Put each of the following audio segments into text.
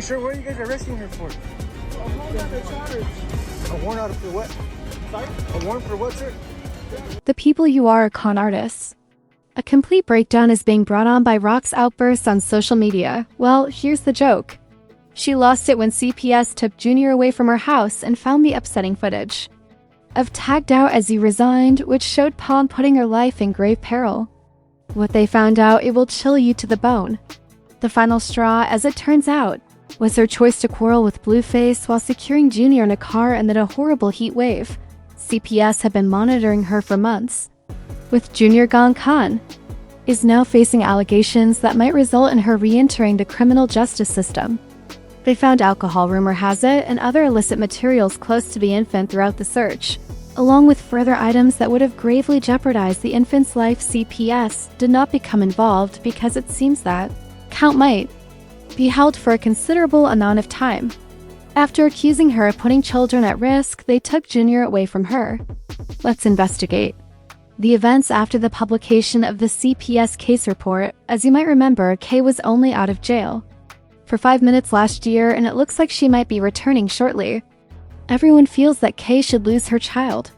Sir, what are you guys arresting her for? A warrant out of charge. A warrant out for what? Sorry? A warrant for what, sir? The people you are con artists. A complete breakdown is being brought on by Rock's outbursts on social media. Well, here's the joke. She lost it when CPS took Junior away from her house and found the upsetting footage of tagged out as he resigned, which showed Pawn putting her life in grave peril. What they found out, it will chill you to the bone. The final straw, as it turns out, was her choice to quarrel with Blueface while securing Junior in a car amid a horrible heat wave. CPS had been monitoring her for months. With Junior gone, Khan is now facing allegations that might result in her re-entering the criminal justice system. They found alcohol, rumor has it, and other illicit materials close to the infant throughout the search, along with further items that would have gravely jeopardized the infant's life. CPS did not become involved because it seems that Count might be held for a considerable amount of time. After accusing her of putting children at risk, they took Junior away from her. Let's investigate the events after the publication of the CPS case report. As you might remember, Kay was only out of jail for 5 minutes last year, and it looks like she might be returning shortly. Everyone feels that Kay should lose her child.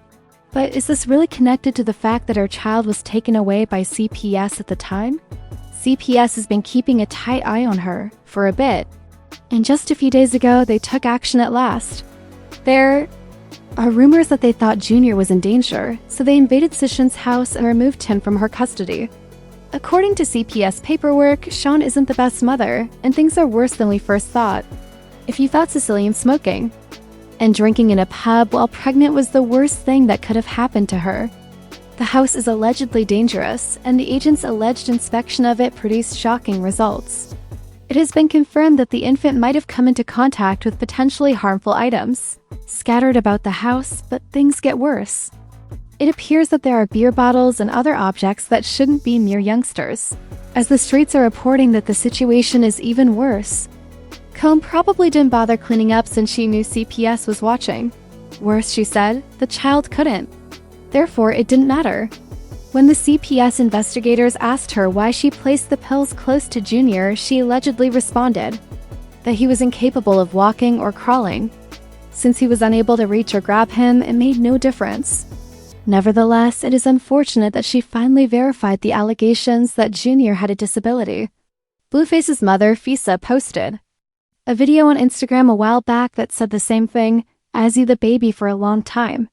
But is this really connected to the fact that her child was taken away by CPS at the time? CPS has been keeping a tight eye on her for a bit, and just a few days ago, they took action at last. There are rumors that they thought Junior was in danger, so they invaded Sishan's house and removed him from her custody. According to CPS paperwork, Sean isn't the best mother, and things are worse than we first thought. If you thought Sicilian smoking and drinking in a pub while pregnant was the worst thing that could have happened to her, the house is allegedly dangerous, and the agent's alleged inspection of it produced shocking results. It has been confirmed that the infant might have come into contact with potentially harmful items scattered about the house, but things get worse. It appears that there are beer bottles and other objects that shouldn't be near youngsters, as the streets are reporting that the situation is even worse. Combe probably didn't bother cleaning up since she knew CPS was watching. Worse, she said, the child couldn't. Therefore, it didn't matter. When the CPS investigators asked her why she placed the pills close to Junior, she allegedly responded that he was incapable of walking or crawling. Since he was unable to reach or grab him, it made no difference. Nevertheless, it is unfortunate that she finally verified the allegations that Junior had a disability. Blueface's mother, Fisa, posted a video on Instagram a while back that said the same thing, as he the baby for a long time.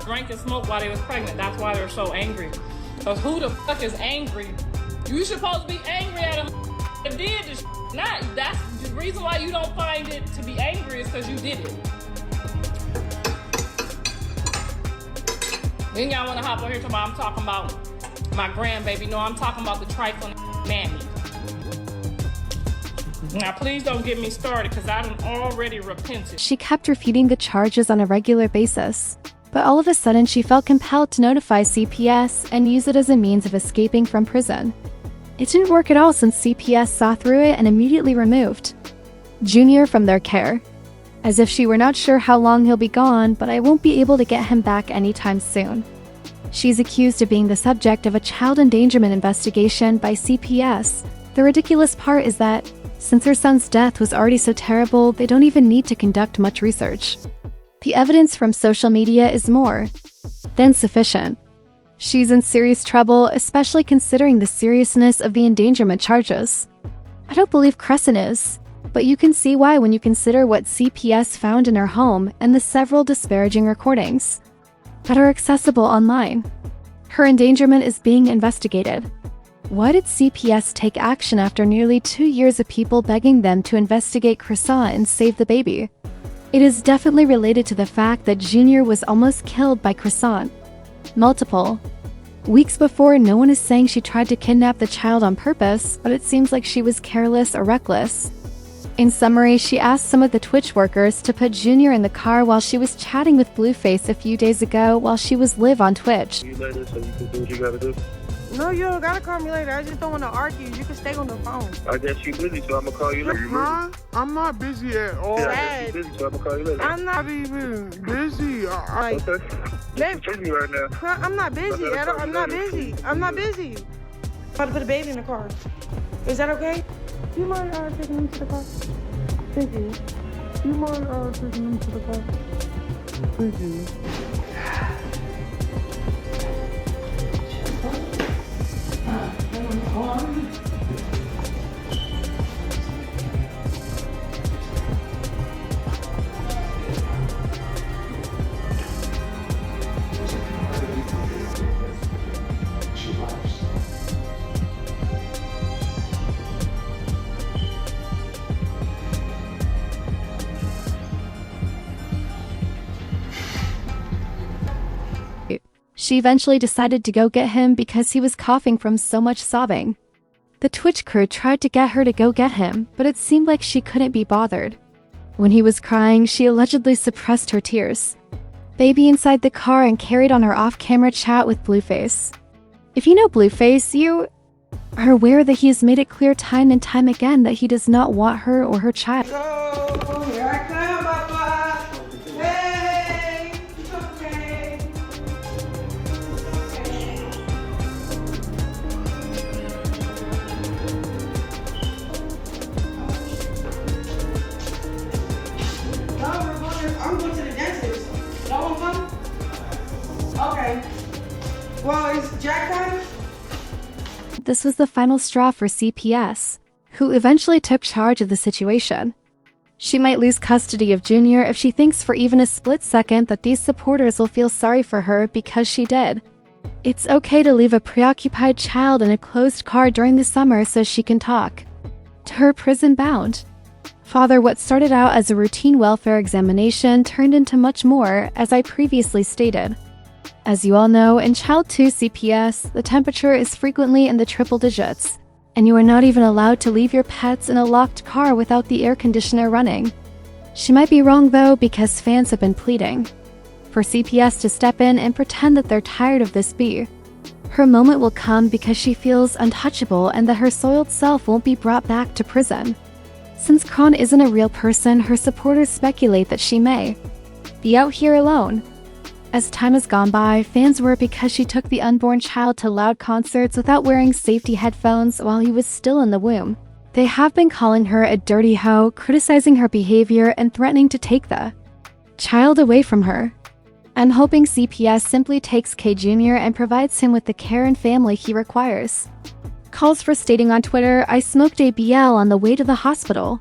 Drank and smoked while they was pregnant. That's why they're so angry. Because who the fuck is angry? You supposed to be angry at him that did this. Not, that's the reason why you don't find it to be angry is because you did it. Then y'all want to hop on here talking about I'm talking about my grandbaby. No, I'm talking about the trifling mammy. Now, please don't get me started because I done already repented. She kept refuting the charges on a regular basis, but all of a sudden she felt compelled to notify CPS and use it as a means of escaping from prison. It didn't work at all since CPS saw through it and immediately removed Junior from their care. As if she were not sure how long he'll be gone, but I won't be able to get him back anytime soon. She's accused of being the subject of a child endangerment investigation by CPS. The ridiculous part is that, since her son's death was already so terrible, they don't even need to conduct much research. The evidence from social media is more than sufficient. She's in serious trouble, especially considering the seriousness of the endangerment charges. I don't believe Chrisean is, but you can see why when you consider what CPS found in her home and the several disparaging recordings that are accessible online. Her endangerment is being investigated. Why did CPS take action after nearly 2 years of people begging them to investigate Chrisean and save the baby? It is definitely related to the fact that Junior was almost killed by Chrisean multiple weeks before. No one is saying she tried to kidnap the child on purpose, but it seems like she was careless or reckless. In summary, she asked some of the Twitch workers to put Junior in the car while she was chatting with Blueface a few days ago while she was live on Twitch. You later so you can do what you gotta do. No, you don't gotta call me later. I just don't want to argue. You can stay on the phone. I guess you busy, so I'm gonna call you later. Huh? I'm not busy at all. Yeah, I guess you busy, so I'm gonna call you later. I'm not even busy. like, Okay. babe, You're busy right now. I'm not busy. I'm not busy. I'm not busy. I'm about to put a baby in the car. Is that okay? Do you mind taking him to the car? Thank you. Do you mind taking them to the car? Thank you. She eventually decided to go get him because he was coughing from so much sobbing. The Twitch crew tried to get her to go get him, but it seemed like she couldn't be bothered. When he was crying, she allegedly suppressed her tears. Baby inside the car and carried on her off-camera chat with Blueface. If you know Blueface, you are aware that he has made it clear time and time again that he does not want her or her child. Oh, here I come, Papa. Hey, it's okay. I'm going to the dentist. Y'all want to come? Okay. Well, is Jack coming? This was the final straw for CPS, who eventually took charge of the situation. She might lose custody of Junior if she thinks for even a split second that these supporters will feel sorry for her because she did. It's okay to leave a preoccupied child in a closed car during the summer so she can talk to her prison-bound father. What started out as a routine welfare examination turned into much more, as I previously stated. As you all know, in Child 2 CPS, the temperature is frequently in the triple digits, and you are not even allowed to leave your pets in a locked car without the air conditioner running. She might be wrong though, because fans have been pleading for CPS to step in and pretend that they're tired of this bee. Her moment will come because she feels untouchable and that her soiled self won't be brought back to prison. Since Kron isn't a real person, her supporters speculate that she may be out here alone. As time has gone by, fans were because she took the unborn child to loud concerts without wearing safety headphones while he was still in the womb. They have been calling her a dirty hoe, criticizing her behavior, and threatening to take the child away from her. I'm hoping CPS simply takes K Jr. and provides him with the care and family he requires. Calls for stating on Twitter, "I smoked a BL on the way to the hospital."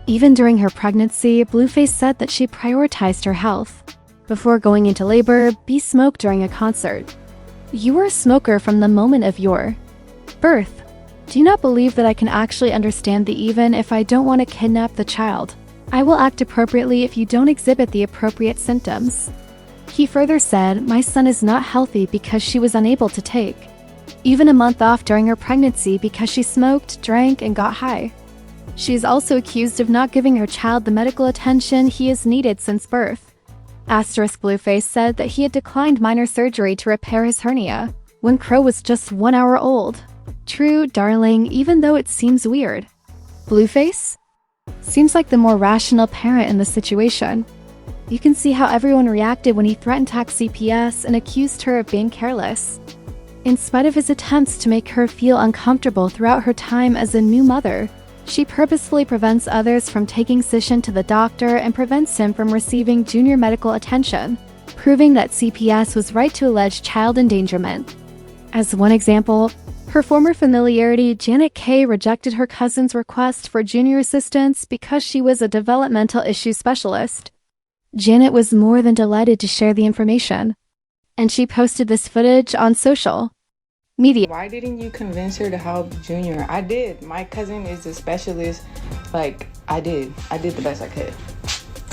Even during her pregnancy, Blueface said that she prioritized her health. Before going into labor, B smoked during a concert. You were a smoker from the moment of your birth. Do you not believe that I can actually understand the even if I don't want to kidnap the child? I will act appropriately if you don't exhibit the appropriate symptoms. He further said, "My son is not healthy because she was unable to take even a month off during her pregnancy because she smoked, drank, and got high." She is also accused of not giving her child the medical attention he has needed since birth. Blueface said that he had declined minor surgery to repair his hernia when Crow was just 1 hour old. True, darling, even though it seems weird. Blueface seems like the more rational parent in the situation. You can see how everyone reacted when he threatened to attack CPS and accused her of being careless. In spite of his attempts to make her feel uncomfortable throughout her time as a new mother, she purposefully prevents others from taking Chrisean to the doctor and prevents him from receiving junior medical attention, proving that CPS was right to allege child endangerment. As one example, her former familiarity Janet K rejected her cousin's request for junior assistance because she was a developmental issues specialist. Janet was more than delighted to share the information, and she posted this footage on social media. Why didn't you convince her to help Junior? I did. My cousin is a specialist. I did the best I could.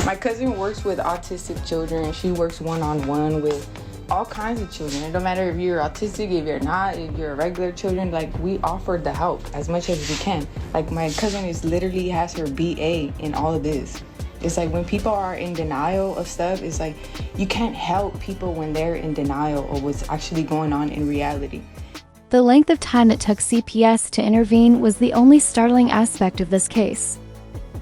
My cousin works with autistic children. She works one-on-one with all kinds of children. It don't matter if you're autistic, if you're not, if you're regular children, we offered the help as much as we can. My cousin literally has her BA in all of this. It's when people are in denial of stuff, it's you can't help people when they're in denial of what's actually going on in reality. The length of time it took CPS to intervene was the only startling aspect of this case.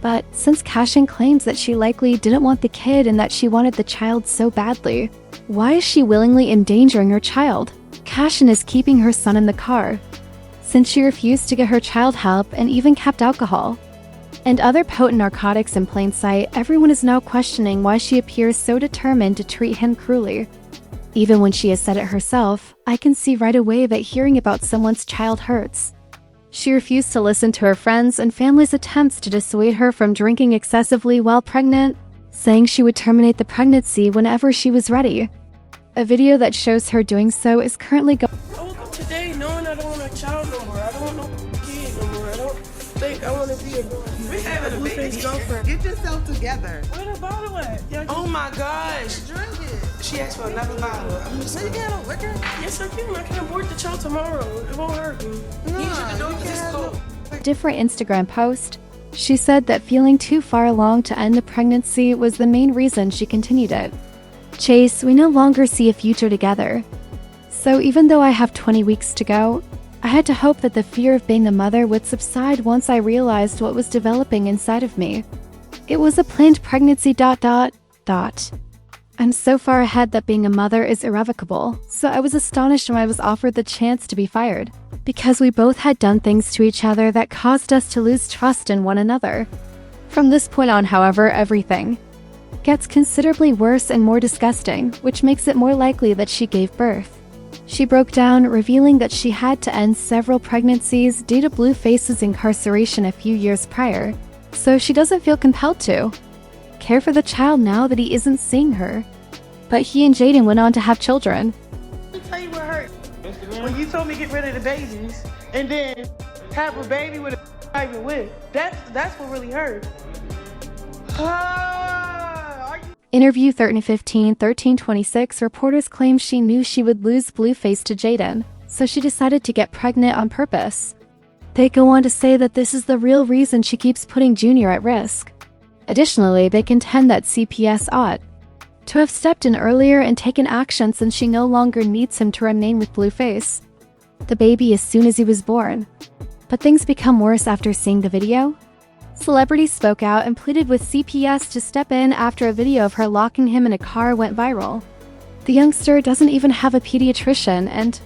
But since Chrisean claims that she likely didn't want the kid and that she wanted the child so badly, why is she willingly endangering her child? Chrisean is keeping her son in the car, since she refused to get her child help and even kept alcohol. and other potent narcotics in plain sight, everyone is now questioning why she appears so determined to treat him cruelly. Even when she has said it herself, I can see right away that hearing about someone's child hurts. She refused to listen to her friends' and family's attempts to dissuade her from drinking excessively while pregnant, saying she would terminate the pregnancy whenever she was ready. A video that shows her doing so is currently going. I woke up today knowing I don't want a child no more. I don't want no kid no more. I don't think I want to be a Blueface girlfriend. Get yourself together. Where the bottle at? Oh my gosh. Drink it. She asked for another bottle. I'm just You can't have liquor? Yes, I can. I can abort the child tomorrow. It won't hurt me. No, Need you to do you it 'cause it's can't cool. Different Instagram post, she said that feeling too far along to end the pregnancy was the main reason she continued it. Chase, we no longer see a future together. So even though I have 20 weeks to go, I had to hope that the fear of being a mother would subside once I realized what was developing inside of me. It was a planned pregnancy ... I'm so far ahead that being a mother is irrevocable, so I was astonished when I was offered the chance to be fired, because we both had done things to each other that caused us to lose trust in one another. From this point on, however, everything gets considerably worse and more disgusting, which makes it more likely that she gave birth. She broke down, revealing that she had to end several pregnancies due to Blueface's incarceration a few years prior, so she doesn't feel compelled to care for the child now that he isn't seeing her. But he and Jaden went on to have children. Let me tell you what hurt. When you told me get rid of the babies and then have a baby with a I even with. That's what really hurt. Interview 13/15/13/26 reporters claim she knew she would lose Blueface to Jaden, so she decided to get pregnant on purpose. They go on to say that this is the real reason she keeps putting Junior at risk. Additionally, they contend that CPS ought to have stepped in earlier and taken action since she no longer needs him to remain with Blueface, the baby, as soon as he was born. But things become worse after seeing the video. Celebrities spoke out and pleaded with CPS to step in after a video of her locking him in a car went viral. The youngster doesn't even have a pediatrician, and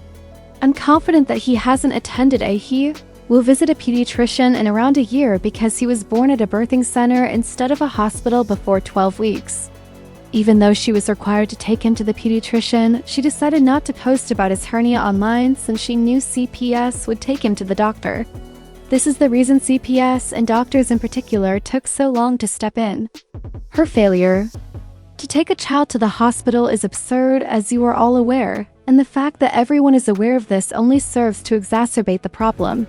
I'm confident that he hasn't attended he will visit a pediatrician in around a year because he was born at a birthing center instead of a hospital before 12 weeks. Even though she was required to take him to the pediatrician, she decided not to post about his hernia online since she knew CPS would take him to the doctor. This is the reason CPS, and doctors in particular, took so long to step in. Her failure to take a child to the hospital is absurd, as you are all aware, and the fact that everyone is aware of this only serves to exacerbate the problem.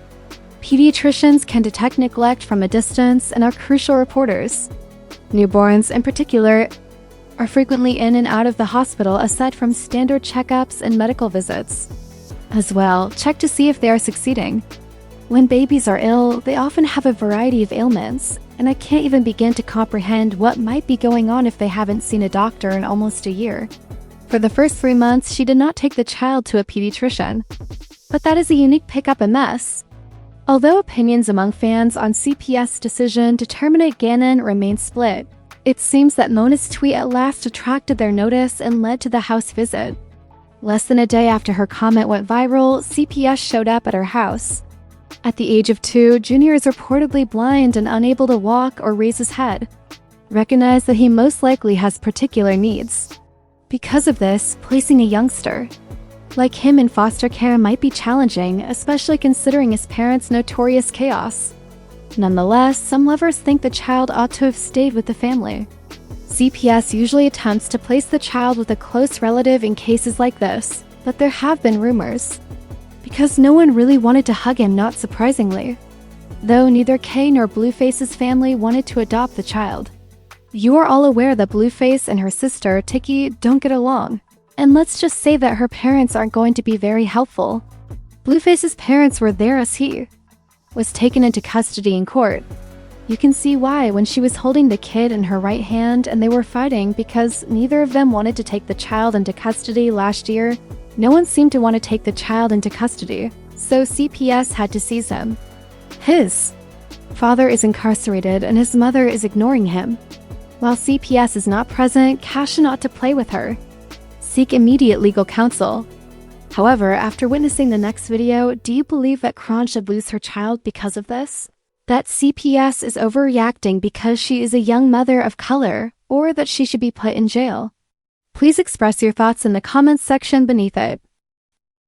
Pediatricians can detect neglect from a distance and are crucial reporters. Newborns, in particular, are frequently in and out of the hospital aside from standard checkups and medical visits. As well, check to see if they are succeeding. When babies are ill, they often have a variety of ailments, and I can't even begin to comprehend what might be going on if they haven't seen a doctor in almost a year. For the first 3 months, she did not take the child to a pediatrician. But that is a unique pickup and mess. Although opinions among fans on CPS' decision to terminate Gannon remain split, it seems that Mona's tweet at last attracted their notice and led to the house visit. Less than a day after her comment went viral, CPS showed up at her house. At the age of 2, Junior is reportedly blind and unable to walk or raise his head. Recognize that he most likely has particular needs. Because of this, placing a youngster like him in foster care might be challenging, especially considering his parents' notorious chaos. Nonetheless, some lovers think the child ought to have stayed with the family. CPS usually attempts to place the child with a close relative in cases like this, but there have been rumors. Because no one really wanted to hug him, not surprisingly. Though neither Kay nor Blueface's family wanted to adopt the child. You are all aware that Blueface and her sister, Tiki, don't get along. And let's just say that her parents aren't going to be very helpful. Blueface's parents were there as he was taken into custody in court. You can see why when she was holding the kid in her right hand and they were fighting because neither of them wanted to take the child into custody last year. No one seemed to want to take the child into custody, so CPS had to seize him. His father is incarcerated and his mother is ignoring him. While CPS is not present, Cashin ought to play with her. Seek immediate legal counsel. However, after witnessing the next video, do you believe that Kron should lose her child because of this? that CPS is overreacting because she is a young mother of color, or that she should be put in jail? Please express your thoughts in the comments section beneath it.